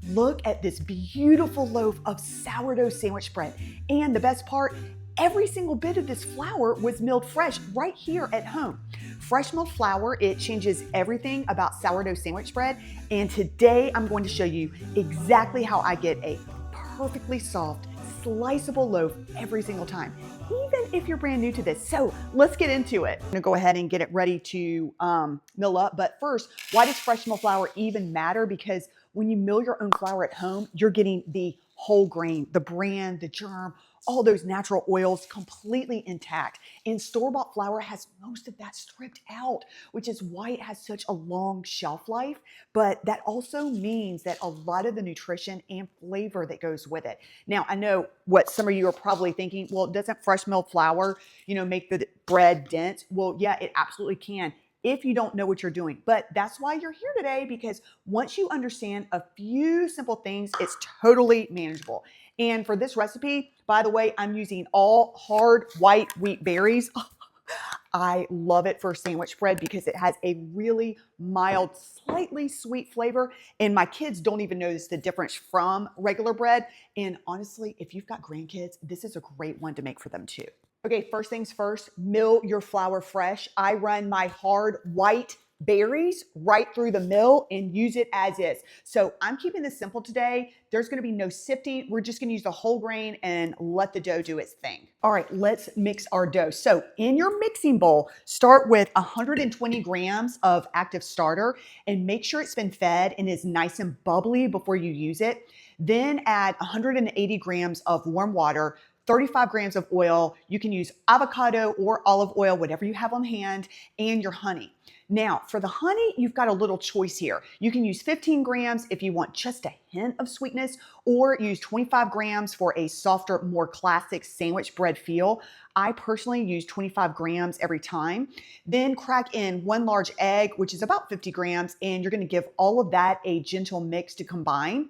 Look at this beautiful loaf of sourdough sandwich bread. And the best part, every single bit of this flour was milled fresh right here at home. Fresh milled flour, it changes everything about sourdough sandwich bread. And today I'm going to show you exactly how I get a perfectly soft, sliceable loaf every single time, even if you're brand new to this. So let's get into it. I'm gonna go ahead and get it ready to mill up. But first, why does fresh milled flour even matter? Because when you mill your own flour at home, you're getting the whole grain, the bran, the germ, all those natural oils completely intact. And store-bought flour has most of that stripped out, which is why it has such a long shelf life. But that also means that a lot of the nutrition and flavor that goes with it. Now, I know what some of you are probably thinking, well, doesn't fresh milled flour, make the bread dense? Well, yeah, it absolutely can, if you don't know what you're doing. But that's why you're here today, because once you understand a few simple things, it's totally manageable. And for this recipe, by the way, I'm using all hard white wheat berries. I love it for sandwich bread because it has a really mild, slightly sweet flavor. And my kids don't even notice the difference from regular bread. And honestly, if you've got grandkids, this is a great one to make for them too. Okay, first things first, mill your flour fresh. I run my hard white berries right through the mill and use it as is. So I'm keeping this simple today. There's gonna be no sifting. We're just gonna use the whole grain and let the dough do its thing. All right, let's mix our dough. So in your mixing bowl, start with 120 grams of active starter and make sure it's been fed and is nice and bubbly before you use it. Then add 180 grams of warm water, 35 grams of oil. You can use avocado or olive oil, whatever you have on hand, and your honey. Now, for the honey, you've got a little choice here. You can use 15 grams if you want just a hint of sweetness, or use 25 grams for a softer, more classic sandwich bread feel. I personally use 25 grams every time. Then crack in 1 large egg, which is about 50 grams, and you're gonna give all of that a gentle mix to combine.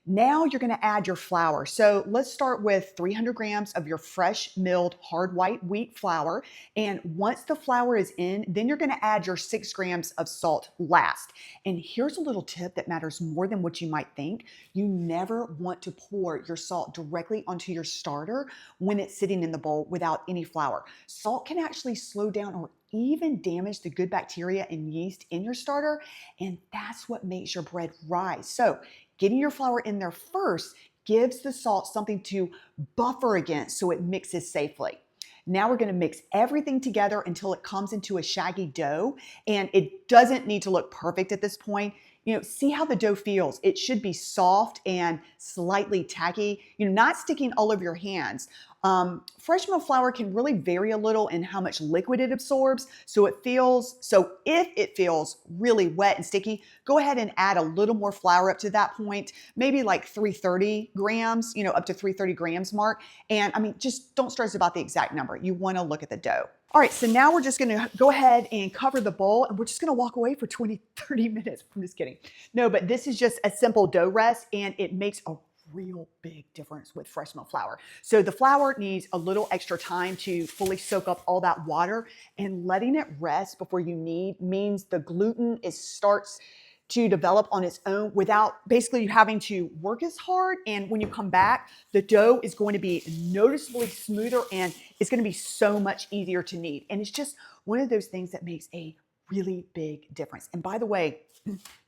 Now you're gonna add your flour. So let's start with 300 grams of your fresh milled hard white wheat flour. And once the flour is in, then you're gonna add your 6 grams of salt last. And here's a little tip that matters more than what you might think. You never want to pour your salt directly onto your starter when it's sitting in the bowl without any flour. Salt can actually slow down or even damage the good bacteria and yeast in your starter, and that's what makes your bread rise. So getting your flour in there first gives the salt something to buffer against so it mixes safely. Now we're gonna mix everything together until it comes into a shaggy dough, and it doesn't need to look perfect at this point. See how the dough feels. It should be soft and slightly tacky, not sticking all over your hands. Fresh milled flour can really vary a little in how much liquid it absorbs. So if it feels really wet and sticky, go ahead and add a little more flour up to that point, maybe like 330 grams, up to 330 grams mark. And just don't stress about the exact number. You want to look at the dough. All right, so now we're just gonna go ahead and cover the bowl, and we're just gonna walk away for 20, 30 minutes. I'm just kidding. No, but this is just a simple dough rest, and it makes a real big difference with fresh milled flour. So the flour needs a little extra time to fully soak up all that water, and letting it rest before you knead means the gluten starts to develop on its own without basically you having to work as hard. And when you come back, the dough is going to be noticeably smoother and it's going to be so much easier to knead. And it's just one of those things that makes a really big difference. And by the way,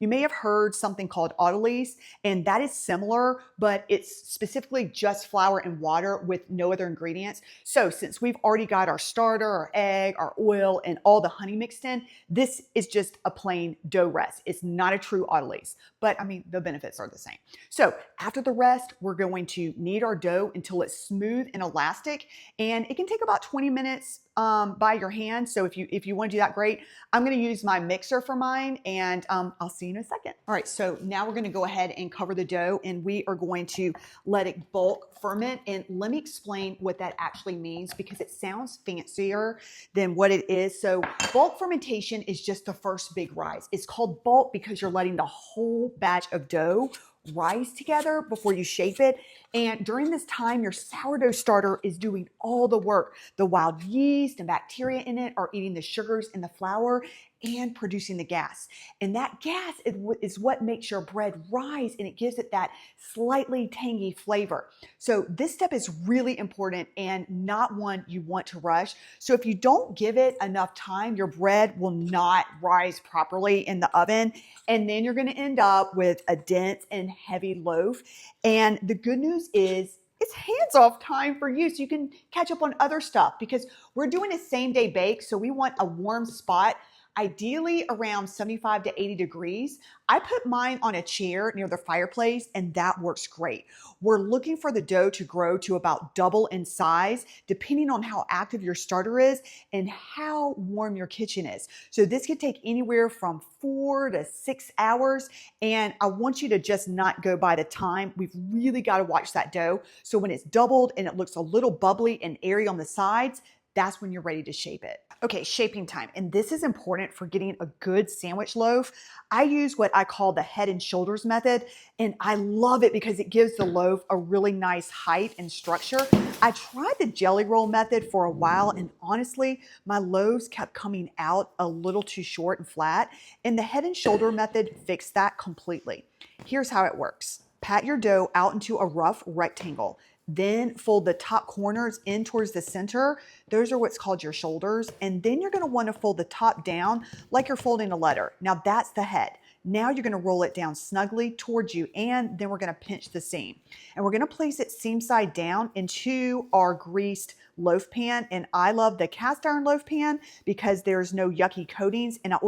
you may have heard something called autolyse, and that is similar, but it's specifically just flour and water with no other ingredients. So since we've already got our starter, our egg, our oil, and all the honey mixed in, this is just a plain dough rest. It's not a true autolyse, but the benefits are the same. So after the rest, we're going to knead our dough until it's smooth and elastic, and it can take about 20 minutes by your hand. So if you want to do that, great. I'm going to use my mixer for mine, and I'll see you in a second. All right, so now we're going to go ahead and cover the dough, and we are going to let it bulk ferment. And let me explain what that actually means, because it sounds fancier than what it is. So bulk fermentation is just the first big rise. It's called bulk because you're letting the whole batch of dough rise together before you shape it. And during this time, your sourdough starter is doing all the work. The wild yeast and bacteria in it are eating the sugars in the flour, and producing the gas. And that gas is what makes your bread rise, and it gives it that slightly tangy flavor. So this step is really important and not one you want to rush. So if you don't give it enough time, your bread will not rise properly in the oven, and then you're going to end up with a dense and heavy loaf. And the good news is it's hands-off time for you, so you can catch up on other stuff, because we're doing a same-day bake, so we want a warm spot, ideally around 75 to 80 degrees. I put mine on a chair near the fireplace, and that works great. We're looking for the dough to grow to about double in size, depending on how active your starter is and how warm your kitchen is. So this could take anywhere from 4 to 6 hours, and I want you to just not go by the time. We've really got to watch that dough. So when it's doubled and it looks a little bubbly and airy on the sides, that's when you're ready to shape it. Okay, shaping time. And this is important for getting a good sandwich loaf. I use what I call the head and shoulders method, and I love it because it gives the loaf a really nice height and structure. I tried the jelly roll method for a while, and honestly, my loaves kept coming out a little too short and flat, and the head and shoulder method fixed that completely. Here's how it works. Pat your dough out into a rough rectangle. Then fold the top corners in towards the center. Those are what's called your shoulders. And then you're gonna wanna fold the top down like you're folding a letter. Now that's the head. Now you're gonna roll it down snugly towards you, and then we're gonna pinch the seam. And we're gonna place it seam side down into our greased loaf pan. And I love the cast iron loaf pan because there's no yucky coatings, and I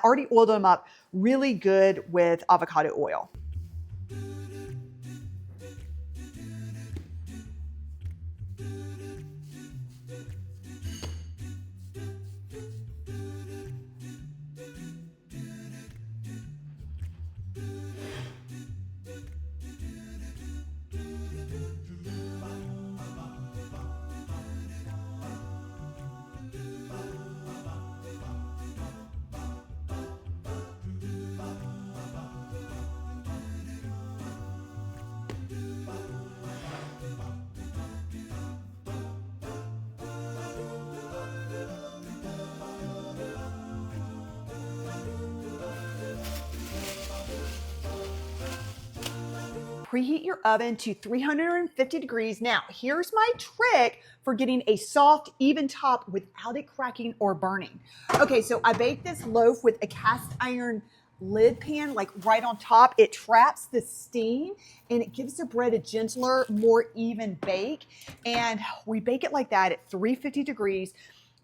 already oiled them up really good with avocado oil. Preheat your oven to 350 degrees. Now, here's my trick for getting a soft, even top without it cracking or burning. Okay, so I baked this loaf with a cast iron lid pan, like right on top. It traps the steam and it gives the bread a gentler, more even bake. And we bake it like that at 350 degrees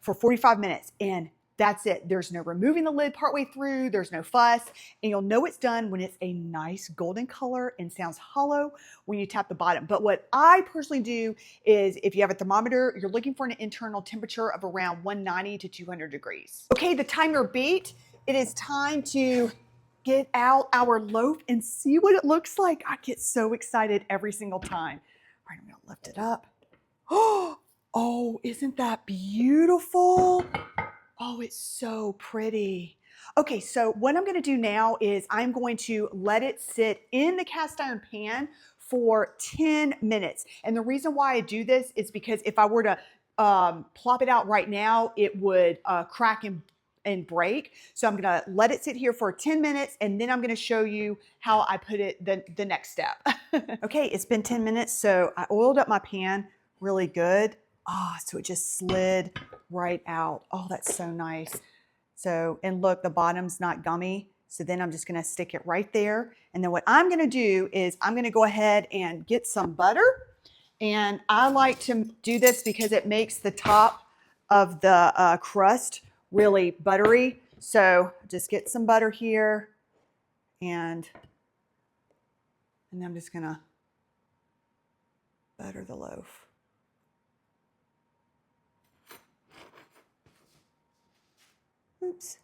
for 45 minutes. And that's it. There's no removing the lid partway through. There's no fuss. And you'll know it's done when it's a nice golden color and sounds hollow when you tap the bottom. But what I personally do is, if you have a thermometer, you're looking for an internal temperature of around 190 to 200 degrees. Okay, the timer beat. It is time to get out our loaf and see what it looks like. I get so excited every single time. All right, I'm gonna lift it up. Oh, isn't that beautiful? Oh, it's so pretty. Okay, so what I'm gonna do now is I'm going to let it sit in the cast iron pan for 10 minutes. And the reason why I do this is because if I were to plop it out right now, it would crack and break. So I'm gonna let it sit here for 10 minutes, and then I'm gonna show you how I put it the next step. Okay, it's been 10 minutes, so I oiled up my pan really good. So it just slid right out. Oh, that's so nice. So, and look, the bottom's not gummy. So then I'm just gonna stick it right there. And then what I'm gonna do is I'm gonna go ahead and get some butter. And I like to do this because it makes the top of the crust really buttery. So just get some butter here, and then I'm just gonna butter the loaf. Oops.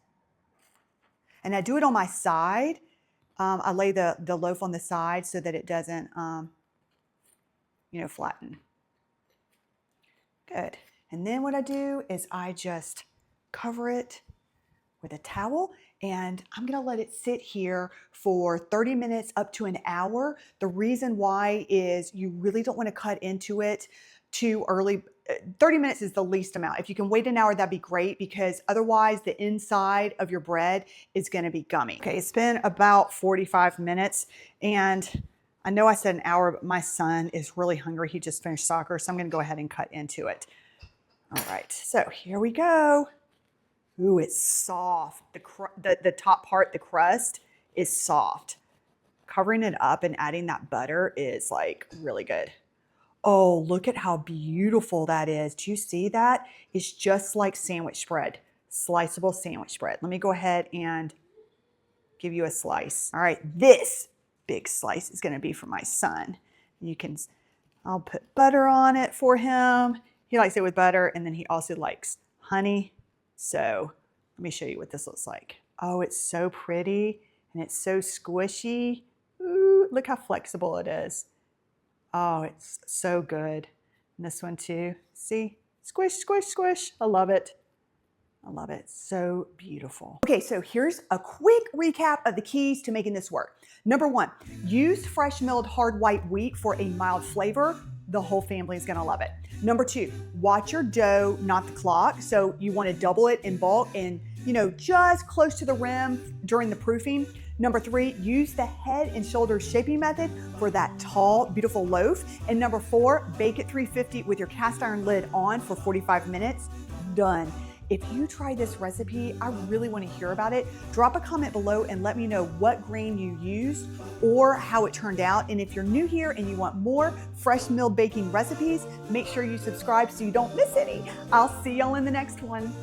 And I do it on my side. I lay the loaf on the side so that it doesn't, flatten. Good. And then what I do is I just cover it with a towel, and I'm gonna let it sit here for 30 minutes up to an hour. The reason why is you really don't want to cut into it too early. 30 minutes is the least amount. If you can wait an hour, that'd be great, because otherwise the inside of your bread is going to be gummy. Okay, it's been about 45 minutes, and I know I said an hour, but my son is really hungry. He just finished soccer, so I'm going to go ahead and cut into it. All right, so here we go. Ooh, it's soft. The top part, the crust, is soft. Covering it up and adding that butter is like really good. Oh, look at how beautiful that is. Do you see that? It's just like sandwich bread, sliceable sandwich bread. Let me go ahead and give you a slice. All right, this big slice is gonna be for my son. I'll put butter on it for him. He likes it with butter, and then he also likes honey. So let me show you what this looks like. Oh, it's so pretty, and it's so squishy. Ooh, look how flexible it is. Oh, it's so good. And this one too. See? Squish, squish, squish. I love it. I love it. So beautiful. Okay, so here's a quick recap of the keys to making this work. Number one, use fresh milled hard white wheat for a mild flavor. The whole family is gonna love it. Number two, watch your dough, not the clock. So you wanna double it in bulk and just close to the rim during the proofing. Number three, use the head and shoulders shaping method for that tall, beautiful loaf. And number four, bake at 350 with your cast iron lid on for 45 minutes. Done. If you try this recipe, I really want to hear about it. Drop a comment below and let me know what grain you used or how it turned out. And if you're new here and you want more fresh milled baking recipes, make sure you subscribe so you don't miss any. I'll see y'all in the next one.